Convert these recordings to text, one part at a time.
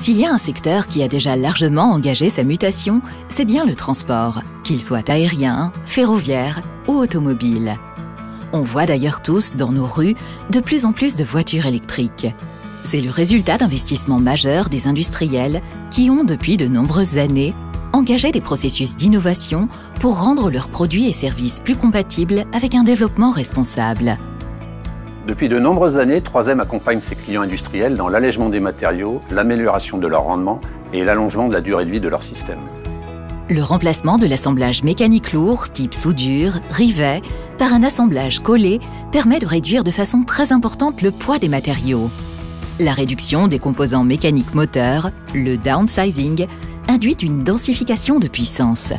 S'il y a un secteur qui a déjà largement engagé sa mutation, c'est bien le transport, qu'il soit aérien, ferroviaire ou automobile. On voit d'ailleurs tous, dans nos rues, de plus en plus de voitures électriques. C'est le résultat d'investissements majeurs des industriels qui ont, depuis de nombreuses années, engagé des processus d'innovation pour rendre leurs produits et services plus compatibles avec un développement responsable. Depuis de nombreuses années, 3M accompagne ses clients industriels dans l'allègement des matériaux, l'amélioration de leur rendement et l'allongement de la durée de vie de leur système. Le remplacement de l'assemblage mécanique lourd, type soudure, rivet, par un assemblage collé permet de réduire de façon très importante le poids des matériaux. La réduction des composants mécaniques moteurs, le downsizing, induit une densification de puissance.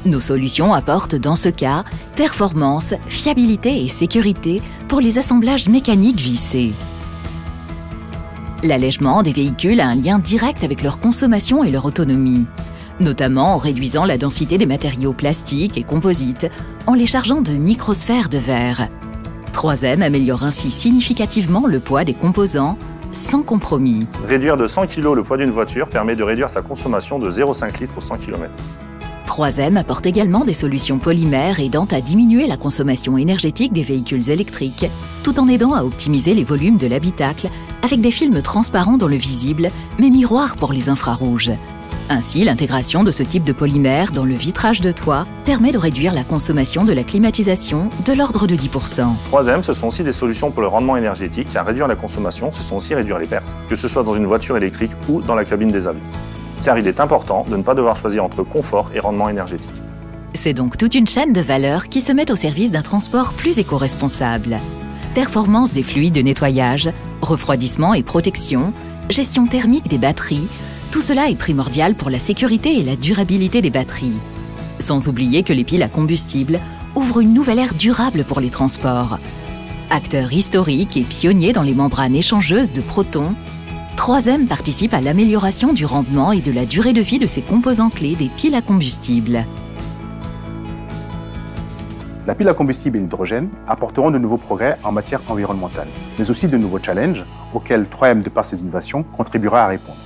Nos solutions apportent dans ce cas performance, fiabilité et sécurité pour les assemblages mécaniques vissés. L'allègement des véhicules a un lien direct avec leur consommation et leur autonomie, notamment en réduisant la densité des matériaux plastiques et composites en les chargeant de microsphères de verre. 3M améliore ainsi significativement le poids des composants sans compromis. Réduire de 100 kg le poids d'une voiture permet de réduire sa consommation de 0,5 litres pour 100 km. 3M apporte également des solutions polymères aidant à diminuer la consommation énergétique des véhicules électriques, tout en aidant à optimiser les volumes de l'habitacle avec des films transparents dans le visible, mais miroirs pour les infrarouges. Ainsi, l'intégration de ce type de polymère dans le vitrage de toit permet de réduire la consommation de la climatisation de l'ordre de 10%. 3M, ce sont aussi des solutions pour le rendement énergétique. À réduire la consommation, ce sont aussi réduire les pertes, que ce soit dans une voiture électrique ou dans la cabine des avions. Car il est important de ne pas devoir choisir entre confort et rendement énergétique. C'est donc toute une chaîne de valeur qui se met au service d'un transport plus éco-responsable. Performance des fluides de nettoyage, refroidissement et protection, gestion thermique des batteries, tout cela est primordial pour la sécurité et la durabilité des batteries. Sans oublier que les piles à combustible ouvrent une nouvelle ère durable pour les transports. Acteur historique et pionnier dans les membranes échangeuses de protons, 3M participe à l'amélioration du rendement et de la durée de vie de ces composants clés des piles à combustible. La pile à combustible et l'hydrogène apporteront de nouveaux progrès en matière environnementale, mais aussi de nouveaux challenges auxquels 3M, de par ses innovations, contribuera à répondre.